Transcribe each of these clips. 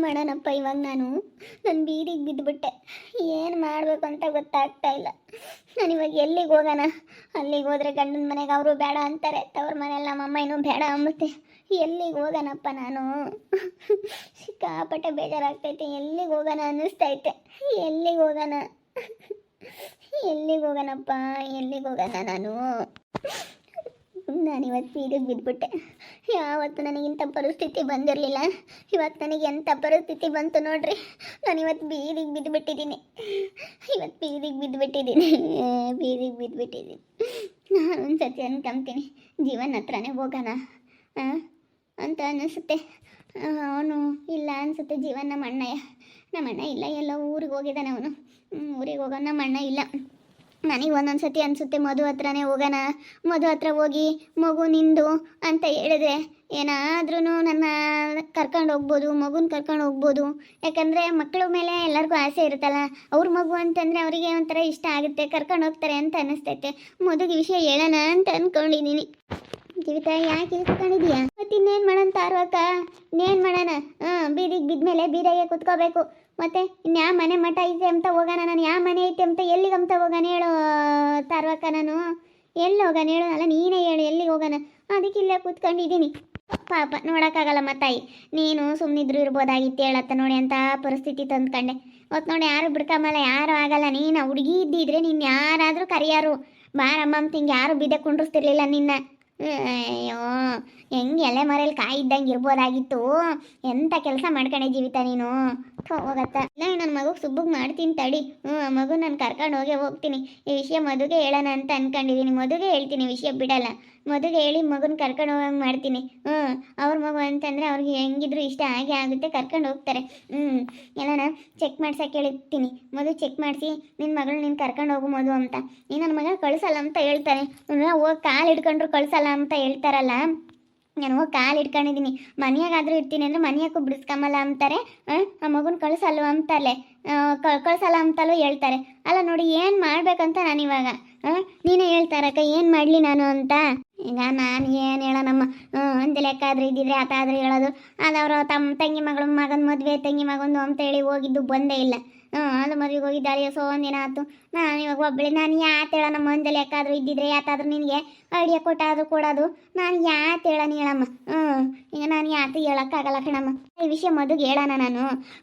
ಮಾಡೋಣಪ್ಪ ಇವಾಗ ನಾನು ಬೀದಿಗೆ ಬಿದ್ದುಬಿಟ್ಟೆ. ಏನು ಮಾಡಬೇಕು ಅಂತ ಗೊತ್ತಾಗ್ತಾ ಇಲ್ಲ. ನಾನಿವಾಗ ಎಲ್ಲಿಗೆ ಹೋಗೋಣ? ಅಲ್ಲಿಗೆ ಹೋದರೆ ಗಂಡನ ಮನೆಗೆ ಅವರು ಬೇಡ ಅಂತಾರೆ, ತವ್ರ ಮನೇಲಿ ನಮ್ಮಮ್ಮ ಇನ್ನೂ ಬೇಡ ಅಂಬುತ್ತೆ. ಎಲ್ಲಿಗೆ ಹೋಗೋಣಪ್ಪ ನಾನು? ಸಿಕ್ಕಾಪಟ್ಟೆ ಬೇಜಾರಾಗ್ತೈತೆ. ಎಲ್ಲಿಗೆ ಹೋಗೋಣ ಅನ್ನಿಸ್ತೈತೆ. ಎಲ್ಲಿಗೆ ಹೋಗೋಣ? ಎಲ್ಲಿಗೆ ಹೋಗೋಣಪ್ಪ? ಎಲ್ಲಿಗೆ ಹೋಗೋಣ ನಾನು? ನಾನಿವತ್ತು ಬೀದಿಗೆ ಬಿದ್ದುಬಿಟ್ಟೆ. ಯಾವತ್ತು ನನಗಿಂಥ ಪರಿಸ್ಥಿತಿ ಬಂದಿರಲಿಲ್ಲ, ಇವತ್ತು ನನಗೆ ಎಂಥ ಪರಿಸ್ಥಿತಿ ಬಂತು ನೋಡ್ರಿ. ನಾನಿವತ್ತು ಬೀದಿಗೆ ಬಿದ್ದುಬಿಟ್ಟಿದ್ದೀನಿ. ಇವತ್ತು ಬೀದಿಗೆ ಬಿದ್ದುಬಿಟ್ಟಿದ್ದೀನಿ. ನಾನು ಒಂದು ಸತಿ ಅನ್ಕೊಂತೀನಿ, ಜೀವನ ಹತ್ರನೇ ಹೋಗೋಣ ಅಂತ ಅನ್ನಿಸುತ್ತೆ. ಅವನು ಇಲ್ಲ ಅನಿಸುತ್ತೆ. ಜೀವನ ನಮ್ಮ ಅಣ್ಣ ಇಲ್ಲ, ಎಲ್ಲ ಊರಿಗೆ ಹೋಗಿದ್ದಾನೆ ಅವನು. ಊರಿಗೆ ಹೋಗೋಣ. ನಮ್ಮ ಅಣ್ಣ ಇಲ್ಲ. ನನಗೆ ಒಂದೊಂದು ಸತಿ ಅನಿಸುತ್ತೆ ಮಧು ಹತ್ರನೇ ಹೋಗೋಣ, ಮಧು ಹತ್ರ ಹೋಗಿ ಮಗು ನಿಂದು ಅಂತ ಹೇಳಿದ್ರೆ ಏನಾದ್ರೂ ನನ್ನ ಕರ್ಕೊಂಡು ಹೋಗ್ಬೋದು, ಮಗುನ ಕರ್ಕೊಂಡು ಹೋಗ್ಬೋದು. ಯಾಕಂದರೆ ಮಕ್ಕಳ ಮೇಲೆ ಎಲ್ಲರಿಗೂ ಆಸೆ ಇರುತ್ತಲ್ಲ, ಅವ್ರ ಮಗು ಅಂತಂದರೆ ಅವರಿಗೆ ಒಂಥರ ಇಷ್ಟ ಆಗುತ್ತೆ, ಕರ್ಕೊಂಡು ಹೋಗ್ತಾರೆ ಅಂತ ಅನ್ನಿಸ್ತೈತೆ. ಮದುಗೆ ವಿಷಯ ಹೇಳೋಣ ಅಂತ ಅಂದ್ಕೊಂಡಿದ್ದೀನಿ. ಜೀವಿತ ಯಾಕೆ ಇಟ್ಕೊಂಡಿದೀಯಾ? ಮತ್ತು ಇನ್ನೇನು ಮಾಡೋಣ ತಾರ್ವಕ್ಕ? ಇನ್ನೇನು ಮಾಡೋಣ? ಬೀದಿಗೆ ಬಿದ್ಮೇಲೆ ಬೀದಿಗೆ ಕುತ್ಕೋಬೇಕು. ಮತ್ತೆ ಇನ್ಯಾ ಮನೆ ಮಠ ಐತೆ ಅಂತ ಹೋಗೋಣ? ನಾನು ಯಾವ ಮನೆ ಐತೆ ಅಂತ ಎಲ್ಲಿಗಂತ ಹೋಗೋಣ ಹೇಳು ತಾರ್ವಕ್ಕ? ನಾನು ಎಲ್ಲಿ ಹೋಗೋಣ ಹೇಳು? ಅಲ್ಲ ನೀನೇ ಹೇಳು, ಎಲ್ಲಿಗೆ ಹೋಗೋಣ? ಅದಕ್ಕೆ ಇಲ್ಲೇ ಕೂತ್ಕೊಂಡಿದ್ದೀನಿ. ಪಾಪ ನೋಡೋಕ್ಕಾಗಲ್ಲಮ್ಮ ತಾಯಿ, ನೀನು ಸುಮ್ಮನಿದ್ರು ಇರ್ಬೋದಾಗಿತ್ತು. ಹೇಳತ್ತ ನೋಡಿ ಅಂತ ಪರಿಸ್ಥಿತಿ ತಂದ್ಕೊಂಡೆ. ಹೊತ್ತು ನೋಡಿ ಯಾರು ಬಿಡ್ಕೊಂಬಲ್ಲ, ಯಾರು ಆಗಲ್ಲ. ನೀನು ಹುಡುಗಿ ಇದ್ದಿದ್ರೆ ನೀನು ಯಾರಾದರೂ ಕರಿಯಾರು ಬಾರಮ್ಮ ಅಂತ ಹಿಂಗೆ ಯಾರು ಬಿದ್ದೆ ಕುಂಡ್ರಿಸ್ತಿರ್ಲಿಲ್ಲ ನಿನ್ನ. ಅಯ್ಯೋ, ಹೆಂಗೆ ಎಲೆ ಮರೇಲಿ ಕಾಯಿ ಇದ್ದಂಗೆ ಇರ್ಬೋದಾಗಿತ್ತು. ಎಂಥ ಕೆಲಸ ಮಾಡ್ಕೊಂಡೆ ಜೀವಿತ ನೀನು. ಹೋಗತ್ತ. ಇಲ್ಲ, ನನ್ನ ಮಗುಗೆ ಸುಬ್ಬಗೆ ಮಾಡ್ತೀನಿ ತಡಿ. ಮಗು ನಾನು ಕರ್ಕೊಂಡು ಹೋಗ್ತೀನಿ. ಈ ವಿಷಯ ಮದುಗೆ ಹೇಳೋಣ ಅಂತ ಅನ್ಕೊಂಡಿದ್ದೀನಿ. ಮದುಗೆ ಹೇಳ್ತೀನಿ, ವಿಷಯ ಬಿಡಲ್ಲ. ಮದುಗೆ ಹೇಳಿ ಮಗುನ ಕರ್ಕೊಂಡು ಹೋಗಂಗೆ ಮಾಡ್ತೀನಿ. ಅವ್ರ ಮಗು ಅಂತಂದರೆ ಅವ್ರಿಗೆ ಹೆಂಗಿದ್ರು ಇಷ್ಟ ಆಗೇ ಆಗುತ್ತೆ, ಕರ್ಕೊಂಡು ಹೋಗ್ತಾರೆ. ಎಲ್ಲನ ಚೆಕ್ ಮಾಡ್ಸಕ್ಕೆ ಹೇಳಿರ್ತೀನಿ. ಮದು ಚೆಕ್ ಮಾಡಿಸಿ ನಿನ್ನ ಮಗಳು ನೀನು ಕರ್ಕೊಂಡು ಹೋಗು ಮದು ಅಂತ. ನೀನು ನನ್ನ ಮಗ ಕಳಿಸಲ್ಲ ಅಂತ ಹೇಳ್ತಾನೆ. ಹೋಗಿ ಕಾಲು ಹಿಡ್ಕೊಂಡ್ರು ಕಳಿಸಲ್ಲ ಅಂತ ಹೇಳ್ತಾರಲ್ಲ, ನಾನು ಹೋಗಿ ಕಾಲು ಇಟ್ಕೊಂಡಿದ್ದೀನಿ. ಮನೆಯಾಗಾದರೂ ಇರ್ತೀನಿ ಅಂದರೆ ಮನೆಯಾಗೂ ಬಿಡಿಸ್ಕೊಂಬಲ್ಲ ಅಂತಾರೆ. ಆ ಮಗುನ ಕಳಿಸಲ್ವ ಅಂತಾರಲೆ, ಕಳಿಸಲ್ಲ ಅಂತಲೂ ಹೇಳ್ತಾರೆ. ಅಲ್ಲ ನೋಡಿ, ಏನು ಮಾಡ್ಬೇಕಂತ ನಾನಿವಾಗ ನೀನೇ ಹೇಳ್ತಾರಕ್ಕ, ಏನು ಮಾಡಲಿ ನಾನು ಅಂತ. ಈಗ ನಾನು ಏನು ಹೇಳೋಣಮ್ಮ? ಒಂದು ಲೆಕ್ಕ ಆದ್ರೆ ಇದ್ದಿದ್ರೆ ಆತಾದ್ರೆ ಹೇಳೋದು. ಅದವರು ತಮ್ಮ ತಂಗಿ ಮಗನ ಮದುವೆ, ತಂಗಿ ಮಗಂದು ಅಂತ ಹೇಳಿ ಹೋಗಿದ್ದು ಬಂದೇ ಇಲ್ಲ. ಅದು ಮದುವೆಗೆ ಹೋಗಿದ್ದಾರೆ. ಒಂದಿನ ಆಯ್ತು. ನಾನು ಇವಾಗ ಒಬ್ಬಳೆ. ನಾನು ಯಾತ್ ಹೇಳೋಣಮ್ಮ? ಒಂದು ಲೆಕ್ಕ ಆದರೂ ಇದ್ದಿದ್ರೆ ಯಾತಾದ್ರೂ ನಿನಗೆ ಐಡಿಯಾ ಕೊಟ್ಟಾದರೂ ಕೊಡೋದು. ನಾನು ಯಾತ್ ಹೇಳೋಣ ಹೇಳಮ್ಮ? ಈಗ ನಾನು ಯಾತು ಹೇಳೋಕ್ಕಾಗಲ್ಲ ಕಣಮ್ಮ. ಈ ವಿಷಯ ಮದುಗೆ ಹೇಳೋಣ, ನಾನು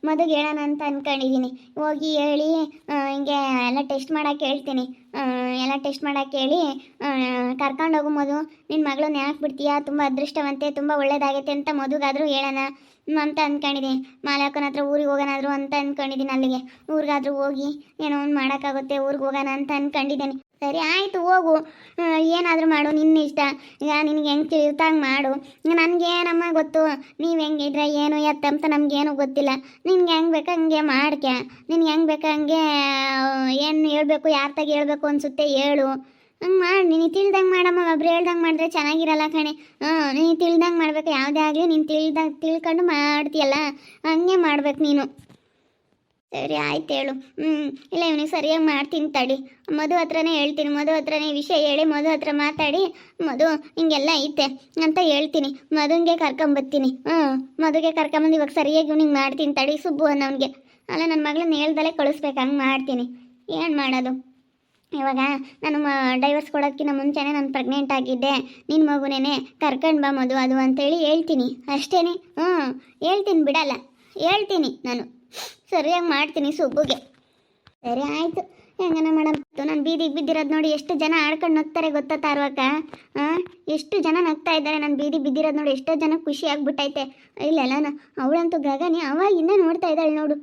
ಮದುಗೆ ಹೇಳೋಣ ಅಂತ ಅಂದ್ಕೊಂಡಿದ್ದೀನಿ. ಹೋಗಿ ಹೇಳಿ ಹಿಂಗೆ ಎಲ್ಲ ಟೆಸ್ಟ್ ಮಾಡೋಕ್ಕೆ ಹೇಳ್ತೀನಿ. ಎಲ್ಲ ಟೆಸ್ಟ್ ಮಾಡೋಕ್ಕೆ ಹೇಳಿ ಕರ್ಕೊಂಡು ಹೋಗು ಮದು, ನಿನ್ನ ಮಗಳನ್ನ ಯಾಕೆ ಬಿಡ್ತೀಯಾ? ತುಂಬ ಅದೃಷ್ಟವಂತೆ, ತುಂಬ ಒಳ್ಳೇದಾಗೈತೆ ಅಂತ ಮದುಗಾದರೂ ಹೇಳೋಣ ಅಂತ ಅಂದ್ಕೊಂಡಿದ್ದೀನಿ. ಮಾಲಕನ ಹತ್ರ ಊರಿಗೆ ಹೋಗೋಣಾದ್ರು ಅಂತ ಅಂದ್ಕೊಂಡಿದ್ದೀನಿ. ಅಲ್ಲಿಗೆ ಊರಿಗಾದ್ರೂ ಹೋಗಿ ಏನೋ ಒಂದು ಮಾಡೋಕ್ಕಾಗುತ್ತೆ, ಊರಿಗೆ ಹೋಗೋಣ ಅಂತ ಅಂದ್ಕೊಂಡಿದ್ದೀನಿ. ಸರಿ ಆಯಿತು, ಹೋಗು, ಏನಾದರೂ ಮಾಡು, ನಿನ್ನ ಇಷ್ಟ. ಈಗ ನಿನಗೆ ಹೆಂಗೆ ತಿಳಿತಂಗೆ ಮಾಡು. ನನಗೇನಮ್ಮ ಗೊತ್ತು ನೀವು ಹೆಂಗಿದ್ರೆ ಏನು ಎತ್ತಂತ ನಮಗೇನು ಗೊತ್ತಿಲ್ಲ. ನಿನ್ಗೆ ಹೆಂಗೆ ಬೇಕು ಹಂಗೆ ಮಾಡ್ಕೆ. ನಿನ್ಗೆ ಹೆಂಗೆ ಬೇಕು ಹಂಗೆ ಏನು ಹೇಳಬೇಕು, ಯಾರ ತಾಗ ಹೇಳ್ಬೇಕು ಅನಿಸುತ್ತೆ ಹೇಳು. ಹಂಗೆ ಮಾಡಿ. ನೀನು ತಿಳ್ದಂಗೆ ಮಾಡಮ್ಮ. ಒಬ್ರು ಹೇಳ್ದಂಗೆ ಮಾಡಿದ್ರೆ ಚೆನ್ನಾಗಿರಲ್ಲ ಕಣೆ. ನೀನು ತಿಳ್ದಂಗೆ ಮಾಡ್ಬೇಕು. ಯಾವುದೇ ಆಗಲಿ ನೀನು ತಿಳ್ಕೊಂಡು ಮಾಡ್ತೀಯಲ್ಲ, ಹಂಗೆ ಮಾಡ್ಬೇಕು ನೀನು. ಸರಿ ಆಯ್ತು ಹೇಳು. ಇಲ್ಲ, ಇವನಿಗೆ ಸರಿಯಾಗಿ ಮಾಡ್ತೀನಿ ತಡಿ. ಮಧು ಹತ್ರನೇ ಹೇಳ್ತೀನಿ. ಮಧು ಹತ್ರನೇ ಈ ವಿಷಯ ಹೇಳಿ ಮಧು ಹತ್ರ ಮಾತಾಡಿ, ಮಧು ಹಿಂಗೆಲ್ಲ ಐತೆ ಅಂತ ಹೇಳ್ತೀನಿ. ಮಧುಗೆ ಕರ್ಕೊಂಬರ್ತೀನಿ. ಮಧುಗೆ ಕರ್ಕೊಂಬಂದು ಇವಾಗ ಸರಿಯಾಗಿ ಇವ್ನಿಗೆ ಮಾಡ್ತೀನಿ ತಡಿ. ಸುಬ್ಬು ಅನ್ನೋನಿಗೆ ಅಲ್ಲ, ನನ್ನ ಮಗಳನ್ನ ಹೇಳ್ದಲ್ಲೇ ಕಳಿಸ್ಬೇಕು. ಹಂಗೆ ಮಾಡ್ತೀನಿ. ಏನು ಮಾಡೋದು ಇವಾಗ? ನಾನು ಡೈವರ್ಸ್ ಕೊಡೋದಕ್ಕಿಂತ ಮುಂಚೆನೇ ನಾನು ಪ್ರೆಗ್ನೆಂಟ್ ಆಗಿದ್ದೆ. ನಿನ್ನ ಮಗುನೇನೆ ಕರ್ಕೊಂಡು ಬಾ ಮಧು ಅದು ಅಂತೇಳಿ ಹೇಳ್ತೀನಿ ಅಷ್ಟೇ. ಹೇಳ್ತೀನಿ, ಬಿಡಲ್ಲ. ಹೇಳ್ತೀನಿ ನಾನು, ಸರಿಯಾಗಿ ಮಾಡ್ತೀನಿ ಸುಬ್ಬುಗೆ. ಸರಿ ಆಯಿತು, ಹೆಂಗನ ಮೇಡಮ್. ನಾನು ಬೀದಿಗೆ ಬಿದ್ದಿರೋದು ನೋಡಿ ಎಷ್ಟು ಜನ ಆಡ್ಕೊಂಡು ನಗ್ತಾರೆ ಗೊತ್ತಾ ತಾರ್ವಕ್ಕ? ಎಷ್ಟು ಜನ ನಗ್ತಾ ಇದ್ದಾರೆ. ನಾನು ಬೀದಿಗೆ ಬಿದ್ದಿರೋದು ನೋಡಿ ಎಷ್ಟೋ ಜನ ಖುಷಿ ಆಗ್ಬಿಟ್ಟೈತೆ. ಇಲ್ಲೆಲ್ಲ ಅವಳಂತೂ ಗಗನಿ ಅವಾಗಿಂದ ನೋಡ್ತಾ ಇದ್ದಾಳೆ ನೋಡು.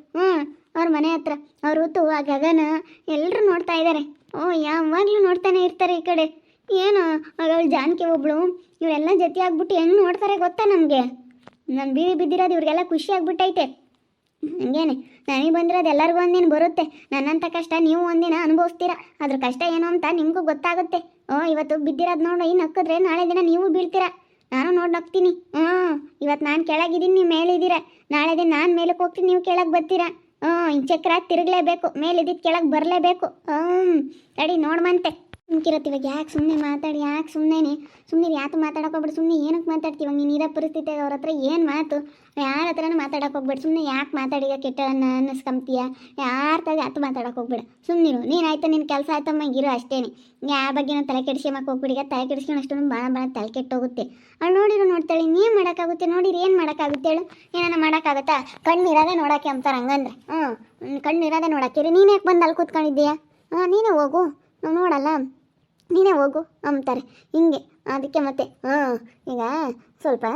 ಅವ್ರ ಮನೆ ಹತ್ರ ಅವ್ರ ಹೊತ್ತು ಆ ಗಗನ ಎಲ್ಲರೂ ನೋಡ್ತಾ ಇದ್ದಾರೆ. ಯಾವಾಗಲೂ ನೋಡ್ತಾನೆ ಇರ್ತಾರೆ ಈ ಕಡೆ. ಏನು ಅವಳು ಜಾನಕಿ ಒಬ್ಳು, ಇವರೆಲ್ಲ ಜೊತೆ ಆಗ್ಬಿಟ್ಟು ಹೆಂಗೆ ನೋಡ್ತಾರೆ ಗೊತ್ತಾ ನಮಗೆ? ನಾನು ಬೀದಿ ಬಿದ್ದಿರೋದು ಇವ್ರಿಗೆಲ್ಲ ಖುಷಿ ಆಗ್ಬಿಟ್ಟೈತೆ. ಹಂಗೇನೆ ನನಗೆ ಬಂದಿರೋದು ಎಲ್ಲರಿಗೂ ಒಂದಿನ ಬರುತ್ತೆ. ನನ್ನಂಥ ಕಷ್ಟ ನೀವು ಒಂದಿನ ಅನುಭವಿಸ್ತೀರ. ಅದ್ರ ಕಷ್ಟ ಏನು ಅಂತ ನಿಮಗೂ ಗೊತ್ತಾಗುತ್ತೆ. ಇವತ್ತು ಬಿದ್ದಿರೋದು ನೋಡಿ ನಕ್ಕಿದ್ರೆ ನಾಳೆ ದಿನ ನೀವು ಬೀಳ್ತೀರ. ನಾನು ನೋಡಿ ನಗ್ತೀನಿ. ಇವತ್ತು ನಾನು ಕೆಳಗಿದ್ದೀನಿ, ನೀವು ಮೇಲಿದ್ದೀರ. ನಾಳೆ ದಿನ ನಾನು ಮೇಲಕ್ಕೆ ಹೋಗ್ತೀನಿ, ನೀವು ಕೆಳಗೆ ಬರ್ತೀರಾ. ಚಕ್ರ ತಿರುಗಲೇಬೇಕು, ಮೇಲಿದ್ದಿದ್ದು ಕೆಳಗೆ ಬರಲೇಬೇಕು. ತಡಿ ನೋಡ್ಮಂತೆ. ಸುಮ್ಕಿರತ್ತೆ ಇವಾಗ ಯಾಕೆ ಸುಮ್ಮನೆ ಮಾತಾಡಿ ಯಾಕೆ ಸುಮ್ಮನೆ ಯಾಕೆ ಮಾತಾಡಕ್ಕೆ ಹೋಗ್ಬೇಡಿ ಸುಮ್ಮನೆ ಏನಕ್ಕೆ ಮಾತಾಡ್ತೀವಿ ಇವಾಗ ನೀನು ಇರೋ ಪರಿಸ್ಥಿತಿಯಾಗ ಅವ್ರ ಹತ್ರ ಏನು ಮಾತು ಯಾರ ಹತ್ರನೂ ಮಾತಾಡಕ್ಕೆ ಹೋಗ್ಬೇಡಿ ಸುಮ್ಮನೆ ಯಾಕೆ ಮಾತಾಡಿಗ ಕೆಟ್ಟವನ್ನ ಅನ್ನಿಸ್ಕೊಂತೀಯ ಯಾರ ತಾಗ ಆತು ಮಾತಾಡಕ್ಕೆ ಹೋಗ್ಬೇಡ ಸುಮ್ಮನಿರು ನೀನಾಯ್ತು ನಿನ್ನ ಕೆಲಸ ಆಯ್ತಮ್ಮ ಇರು ಅಷ್ಟೇನೆ ಯಾವ ಬಗ್ಗೆನೂ ತಲೆ ಕೆಡಿಸ್ಕೊಂಬಕ್ಕೆ ಹೋಗ್ಬಿಡಿ ಈಗ ತಲೆ ಕೆಡಿಸ್ಕೊಂಡು ಅಷ್ಟೊಂದು ಭಾಳ ತಲೆ ಕೆಟ್ಟೋಗುತ್ತೆ ಅವ್ಳು ನೋಡಿರು ನೋಡ್ತಾಳೆ ನೀನು ಮಾಡೋಕ್ಕಾಗುತ್ತೆ ನೋಡಿರಿ ಏನು ಮಾಡೋಕ್ಕಾಗುತ್ತೆ ಹೇಳು ಏನಾನ ಮಾಡೋಕ್ಕಾಗತ್ತಾ ಕಣ್ಣಿರೋದೇ ನೋಡೋಕ್ಕೆ ಅಂತಾರೆ ಹಂಗಂದ್ರೆ ಕಣ್ಣಿರೋದೇ ನೋಡೋಕ್ಕೆ ನೀನು ಯಾಕೆ ಬಂದು ಅಲ್ಲಿ ಕೂತ್ಕೊಂಡಿದ್ದೀಯಾ ನೀನೇ ಹೋಗು ನಾವು ನೋಡಲ್ಲ ನೀನೇ ಹೋಗು ಅಂತಾರೆ ಹಿಂಗೆ ಅದಕ್ಕೆ ಮತ್ತೆ ಈಗ ಸ್ವಲ್ಪ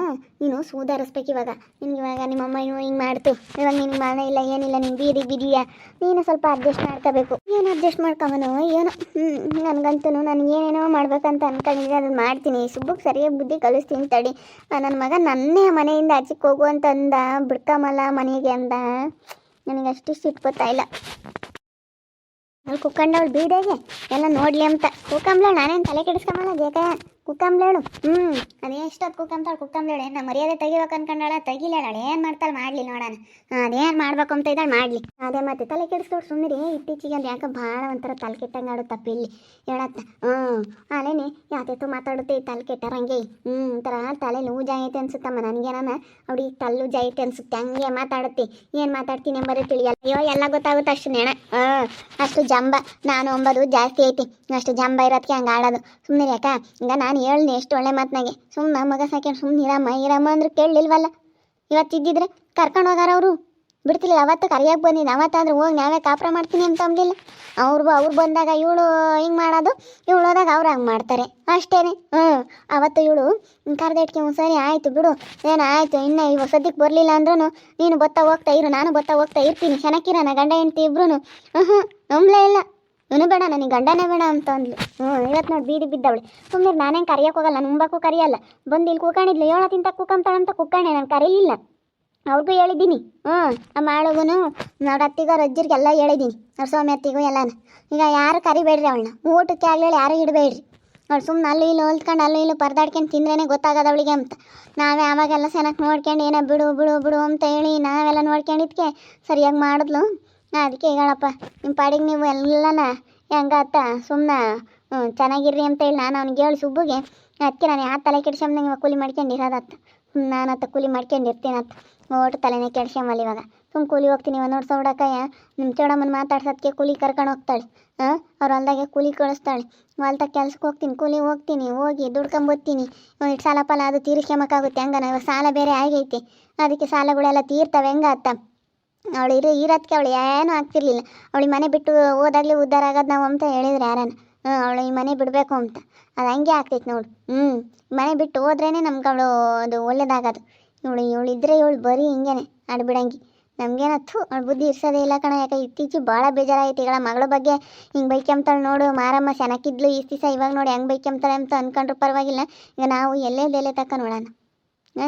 ನೀನು ಸುಧಾರಿಸ್ಬೇಕು ಇವಾಗ ನಿನಗೆ ನಿಮ್ಮಮ್ಮ ಹಿಂಗೆ ಮಾಡ್ತು ಇವಾಗ ನಿನಗೆ ಮನೆ ಇಲ್ಲ ಏನಿಲ್ಲ ನೀನು ಬೀದಿಗೆ ಬಿದ್ದೀಯಾ ನೀನು ಸ್ವಲ್ಪ ಅಡ್ಜಸ್ಟ್ ಮಾಡ್ಕೋಬೇಕು ಏನು ಅಡ್ಜಸ್ಟ್ ಮಾಡ್ಕೊವನು ಏನೋ ನನಗಂತೂ ನಾನು ಏನೇನೋ ಮಾಡ್ಬೇಕಂತ ಅನ್ಕೊಂಡಿದ್ದೀನಿ ಅದನ್ನು ಮಾಡ್ತೀನಿ ಸುಬ್ಬಕ್ಕೆ ಸರಿಯಾಗಿ ಬುದ್ಧಿ ಕಲಿಸ್ತೀನಿ ತಡಿ ನನ್ನ ಮಗ ನನ್ನೇ ಮನೆಯಿಂದ ಆಚೆಗೆ ಹೋಗು ಅಂತಂದ ಬಿಡ್ಕೊಂಬಲ್ಲ ಮನೆಗೆ ಅಂದ ನನಗೆ ಅಷ್ಟು ಸಿಟ್ಟು ಇಲ್ಲ ಅಲ್ಲಿ ಕುಕ್ಕಂಡವಳು ಬೀಡೆಗೆ ಎಲ್ಲ ನೋಡ್ಲಿ ಅಂತ ಕುಕ್ಕಂಬ್ಲೇಳು ನಾನೇನು ತಲೆ ಕೆಡಿಸ್ಕೊಂಬಲ್ಲ ಬೇಕ ಕುಕ್ಕಂಬ್ಲೇಳು ಅದೇ ಎಷ್ಟೊತ್ತು ಕುಕ್ಕಂಬ್ಲೇಳು ಏನು ಮರ್ಯಾದೆ ತೆಗಿಬೇಕು ಅನ್ಕೊಂಡಾಳ ತೆಗಿಲೇಳ ಏನು ಮಾಡ್ತಾಳೆ ಮಾಡಲಿ ನೋಡೋಣ ಅದೇನು ಮಾಡ್ಬೇಕು ಅಂತ ಇದ್ದಾಳೆ ಮಾಡಲಿ ಅದೇ ಮತ್ತೆ ತಲೆ ಕೆಡಿಸ್ಕೊಂಡು ಸುಮ್ಮನೆ ಇತ್ತೀಚೆಗೆ ಅಲ್ಲಿ ಯಾಕೆ ಭಾಳ ಒಂಥರ ತಲೆ ಕೆಟ್ಟಂಗೆ ಆಡುತ್ತಪ್ಪ ಇಲ್ಲಿ ಹೇಳತ್ತ ಅಲ್ಲೇನೆ ಯಾವತ್ತೂ ಮಾತಾಡುತ್ತೆ ಈ ತಲೆ ಕೆಟ್ಟರಂಗೆ ಒಂಥರ ತಲೆ ಲೂಜಾಗೈತೆ ಅನ್ಸುತ್ತಮ್ಮ ನನಗೇನ ಅವ್ಳಿಗೆ ತಲೆ ಲೂಜಾಗೈತೆ ಅನ್ಸುತ್ತೆ ಹಂಗೆ ಮಾತಾಡುತ್ತೆ ಏನು ಮಾತಾಡ್ತೀನಿ ಎಂಬುದೇ ತಿಳಿಯಲ್ಲ ಅಯ್ಯೋ ಎಲ್ಲ ಗೊತ್ತಾಗುತ್ತೆ ಅಷ್ಟು ನೆಣ ಅಷ್ಟು ಜಂಬ ನಾನು ಅಂಬೋದು ಜಾಸ್ತಿ ಐತಿ ಅಷ್ಟು ಜಂಬ ಇರೋದಕ್ಕೆ ಹಂಗೆ ಆಡೋದು ಸುಮ್ಮನೆ ಯಾಕ ಈಗ ನಾನು ಹೇಳಲಿ ಎಷ್ಟು ಒಳ್ಳೆ ಮಾತನಾಗೆ ಸುಮ್ಮನೆ ಮಗ ಸಾಕ್ಯಂಡು ಸುಮ್ಮನೆ ಇರಮ್ಮ ಅಂದ್ರೆ ಕೇಳಲಿಲ್ವಲ್ಲ ಇವತ್ತಿದ್ದಿದ್ರೆ ಕರ್ಕೊಂಡು ಹೋಗಾರ ಅವರು ಬಿಡ್ತಿಲ್ಲ ಅವತ್ತು ಕರಿಯಾಗಿ ಬಂದಿದ್ದು ಅವತ್ತಾದ್ರೆ ಹೋಗಿ ನಾವೇ ಕಾಪ್ರ ಮಾಡ್ತೀನಿ ಅಂತ ಅಂಬಲಿಲ್ಲ ಅವ್ರು ಬಂದಾಗ ಇವಳು ಹಿಂಗೆ ಮಾಡೋದು ಇವಳು ಹೋದಾಗ ಅವ್ರು ಹಂಗೆ ಮಾಡ್ತಾರೆ ಅಷ್ಟೇನೆ ಅವತ್ತು ಇವಳು ಕರೆದಿಟ್ಕೆ ಸರಿ ಆಯಿತು ಬಿಡು ಏನು ಆಯಿತು ಇನ್ನು ಇವಾಗ ಸದ್ಯಕ್ಕೆ ಬರಲಿಲ್ಲ ಅಂದ್ರೂ ನೀನು ಹೋಗ್ತಾ ಇರು ನಾನು ಹೋಗ್ತಾ ಇರ್ತೀನಿ ಚೆನ್ನಾಗಿರೋಣ ಗಂಡ ಹೆಂಡ್ತಿ ಇಬ್ರು ನಂಬಲೇ ಇಲ್ಲ ಇವನು ಬೇಡ ನನಗೆ ಗಂಡನೇ ಬೇಡ ಅಂತ ಅಂದ್ಲು ಇವತ್ತು ನೋಡಿ ಬೀದಿ ಬಿದ್ದವಳೆ ಸುಮ್ಮನೆ ನಾನೇನು ಕರಿಯೋಕೆ ಹೋಗಲ್ಲ ನಂಬಕ್ಕೂ ಕರಿಯಲ್ಲ ಬಂದು ಇಲ್ಲಿ ಕೂಕೊಂಡಿದ್ಲು ಏಳ ತಿಂತ ಕೂಕಂತಾಳಂತ ಕೂಕೊಂಡೆ ನಾನು ಕರೀಲಿಲ್ಲ ಅವ್ರಿಗೂ ಹೇಳಿದ್ದೀನಿ ನಮ್ಮ ಆಳುಗೂ ನೋಡ ಅತ್ತಿಗೋ ಅಜ್ಜಿರಿಗೆಲ್ಲ ಹೇಳಿದ್ದೀನಿ ಅವ್ರ ಸ್ವಾಮಿ ಅತ್ತಿಗೂ ಎಲ್ಲಾನು ಈಗ ಯಾರು ಕರಿಬೇಡ್ರಿ ಅವಳನ್ನ ಊಟಕ್ಕೆ ಆಗಲಿ ಯಾರು ಇಡಬೇಡ್ರಿ ಅವಳು ಸುಮ್ಮನೆ ಅಲ್ಲಿ ಇಲ್ಲಿ ಹೊಲ್ತ್ಕೊಂಡು ಅಲ್ಲಿ ಇಲ್ಲಿ ಪರದಾಡ್ಕೊಂಡು ತಿಂದ್ರೇ ಗೊತ್ತಾಗೋದು ಅವಳಿಗೆ ಅಂತ ನಾವೇ ಆವಾಗೆಲ್ಲ ಚೆನ್ನಾಗಿ ನೋಡ್ಕೊಂಡು ಏನೋ ಬಿಡು ಅಂತ ಹೇಳಿ ನಾವೆಲ್ಲ ನೋಡ್ಕೊಂಡಿದ್ಕೆ ಸರಿಯಾಗಿ ಮಾಡಿದ್ಲು ಅದಕ್ಕೆ ಹೇಳಪ್ಪ ನಿಮ್ಮ ಪಾಡಿಗೆ ನೀವು ಎಲ್ಲನ ಹೆಂಗತ್ತ ಸುಮ್ಮನೆ ಚೆನ್ನಾಗಿರ್ರಿ ಅಂತ ಹೇಳಿ ನಾನು ಅವ್ನಿಗೆ ಹೇಳಿ ಸುಬ್ಬುಗೆ ಅದಕ್ಕೆ ನಾನು ಯಾವ ತಲೆ ಕೆಡ್ಸ್ಕೊಂಬಂಗೆ ಇವಾಗ ಕೂಲಿ ಮಾಡ್ಕೊಂಡಿರೋದತ್ತ ನಾನು ಅತ್ತ ಕೂಲಿ ಮಾಡ್ಕೊಂಡಿರ್ತೀನತ್ತ ಓಟು ತಲೆನೇ ಕೆಡ್ಸ್ಕೊಂಬಲ್ಲ ಇವಾಗ ಕೂಲಿ ಹೋಗ್ತೀನಿ ಇವಾಗ ನೋಡ್ಸೋ ಹುಡಕಯ್ಯ ನಿಮ್ಮ ಚೋಡಮ್ಮನ ಮಾತಾಡ್ಸೋದಕ್ಕೆ ಕೂಲಿ ಕರ್ಕೊಂಡು ಹೋಗ್ತಾಳೆ ಅವ್ರ ಹೊಲ್ದಾಗೆ ಕೂಲಿ ಕಳಿಸ್ತಾಳೆ ಹೊಲ್ದಾಗ ಕೆಲ್ಸಕ್ಕೆ ಹೋಗ್ತೀನಿ ಹೋಗಿ ದುಡ್ಕೊಂಬತ್ತೀನಿ ಇಟ್ಟು ಸಾಲ ಫಲ ಅದು ತೀರಿಸ್ಕೊಂಬಕ್ಕಾಗುತ್ತೆ ಹಂಗ ಇವಾಗ ಸಾಲ ಬೇರೆ ಆಗೈತೆ ಅದಕ್ಕೆ ಸಾಲಗಳೆಲ್ಲ ತೀರ್ತವೆ ಹೆಂಗತ್ತ ಅವಳು ಇರೋದಕ್ಕೆ ಅವಳು ಏನೂ ಆಗ್ತಿರ್ಲಿಲ್ಲ ಅವಳಿಗೆ ಮನೆ ಬಿಟ್ಟು ಹೋದಾಗಲೇ ಉದ್ಧಾರ ಆಗೋದು ನಾವು ಅಂತ ಹೇಳಿದ್ರು ಯಾರನ್ನ ಅವಳು ಈ ಮನೆ ಬಿಡಬೇಕು ಅಂತ ಅದು ಹಂಗೆ ಆಗ್ತೈತೆ ನೋಡು ಮನೆ ಬಿಟ್ಟು ಹೋದ್ರೇ ನಮ್ಗೆ ಅವಳು ಅದು ಒಳ್ಳೇದಾಗೋದು ಇವಳು ಇದ್ದರೆ ಇವಳು ಬರೀ ಹಿಂಗೇನೆ ಆಡ್ಬಿಡಂಗಿ ನಮಗೇನತ್ತು ಅವಳು ಬುದ್ಧಿ ಇರ್ಸೋದೇ ಇಲ್ಲ ಕಣ ಯಾಕೆ ಇತ್ತೀಚೆಗೆ ಭಾಳ ಬೇಜಾರಾಯ್ತು ಈಗ ಮಗಳ ಬಗ್ಗೆ ಹಿಂಗೆ ಬೈಕೊಂತಾಳೆ ನೋಡು ಮಾರಮ್ಮ ಚೆನ್ನಾಗಿದ್ಲು ಈ ದಿವಸ ಇವಾಗ ನೋಡಿ ಹೆಂಗೆ ಬೈಕೊಂತಾಳೆ ಅಂತ ಅಂದ್ಕೊಂಡ್ರು ಪರವಾಗಿಲ್ಲ ಈಗ ನಾವು ಎಲ್ಲೇದೆಲ್ಲೇ ತಕ್ಕ ನೋಡೋಣ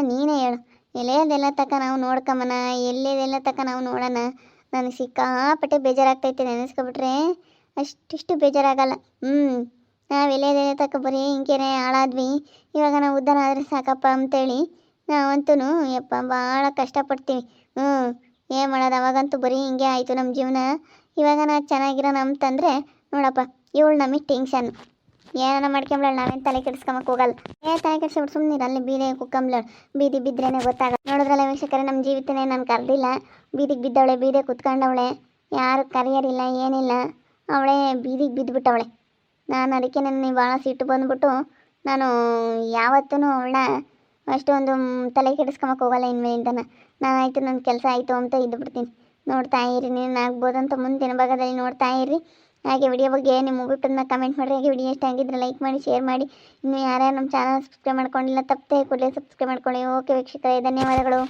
ನೀನೇ ಹೇಳು ಎಲ್ಲೇದೆಲ್ಲ ತಕ್ಕ ನಾವು ನೋಡ್ಕೊಂಬನ ಎಲ್ಲೇದೆಲ್ಲ ತಕ್ಕ ನಾವು ನೋಡೋಣ ನನಗೆ ಸಿಕ್ಕಾಪಟ್ಟೆ ಬೇಜಾರಾಗ್ತೈತೆ ನೆನೆಸ್ಕೊಬಿಟ್ರೆ ಅಷ್ಟಿಷ್ಟು ಬೇಜಾರಾಗಲ್ಲ ನಾವು ಎಲ್ಲೇದೆಲ್ಲ ತಕ್ಕ ಬರೀ ಹಿಂಗೇನೆ ಹಾಳಾದ್ವಿ ಇವಾಗ ನಾವು ಉದ್ಧಾರ ಆದರೆ ಸಾಕಪ್ಪ ಅಂತೇಳಿ ನಾವಂತೂ ಯಪ್ಪ ಭಾಳ ಕಷ್ಟಪಡ್ತೀವಿ ಏನು ಮಾಡೋದು ಅವಾಗಂತೂ ಬರೀ ಹಿಂಗೆ ಆಯಿತು ನಮ್ಮ ಜೀವನ ಇವಾಗ ನಾವು ಚೆನ್ನಾಗಿರೋಣ ಅಂತಂದರೆ ನೋಡಪ್ಪ ಇವಳು ನಮಗೆ ಟೆನ್ಷನ್ನು ಏನಾನ ಮಾಡ್ಕೊಂಬ್ಳಾಳು ನಾವೇನು ತಲೆ ಕೆಡಿಸ್ಕೊಂಬಕ್ಕೆ ಹೋಗಲ್ಲ ತಲೆ ಕೆಡಿಸ್ಬಿಟ್ಟು ಸುಮ್ಮನೆ ಅಲ್ಲಿ ಬೀದಿ ಕುಕ್ಕಂಬ್ಳಾಳು ಬೀದಿ ಬಿದ್ರೇ ಗೊತ್ತಾಗ ನೋಡಿದ್ರಲ್ಲ ವೀಕ್ಷಕರೇ ನಮ್ಮ ಜೀವಿತನೇ ನಾನು ಕರೆದಿಲ್ಲ ಬೀದಿಗೆ ಬಿದ್ದವಳೆ ಬೀದಿಗೆ ಕುತ್ಕೊಂಡವಳೆ ಯಾರು ಕರೆಯೋರಿಲ್ಲ ಏನಿಲ್ಲ ಅವಳೇ ಬೀದಿಗೆ ಬಿದ್ದುಬಿಟ್ಟವಳೆ ನಾನು ಅದಕ್ಕೆ ನನ್ನ ಭಾಳ ಸಿಟ್ಟು ಬಂದುಬಿಟ್ಟು ನಾನು ಯಾವತ್ತೂ ಅವಳನ್ನ ಅಷ್ಟೊಂದು ತಲೆ ಕೆಡಿಸ್ಕೊಂಬಕ್ಕೆ ಹೋಗಲ್ಲ ಇನ್ಮೇಲಿಂದನ ನಾನಾಯಿತು ನನ್ನ ಕೆಲಸ ಆಯಿತು ಅಂತ ಇದ್ದುಬಿಡ್ತೀನಿ ನೋಡ್ತಾ ಇರಿ ನೀನು ಆಗ್ಬೋದಂತ ಮುಂದಿನ ಭಾಗದಲ್ಲಿ ನೋಡ್ತಾ ಇರಿ ಹಾಗೆ ವಿಡಿಯೋ ಬಗ್ಗೆ ನಿಮ್ಮ ಅಭಿಪ್ರಾಯನ ಕಮೆಂಟ್ ಮಾಡಿರಿ ಹಾಗೆ ವಿಡಿಯೋ ಇಷ್ಟ ಆಗಿದ್ರೆ ಲೈಕ್ ಮಾಡಿ ಶೇರ್ ಮಾಡಿ ಇನ್ನು ಯಾರ್ಯಾರು ನಮ್ಮ ಚಾನಲ್ ಸಬ್ಸ್ಕ್ರೈಬ್ ಮಾಡ್ಕೊಂಡಿಲ್ಲ ತಪ್ಪದೆ ಕೂಡಲೇ ಸಬ್ಸ್ಕ್ರೈಬ್ ಮಾಡ್ಕೊಳ್ಳಿ ಓಕೆ ವೀಕ್ಷಕರೇ ಧನ್ಯವಾದಗಳು.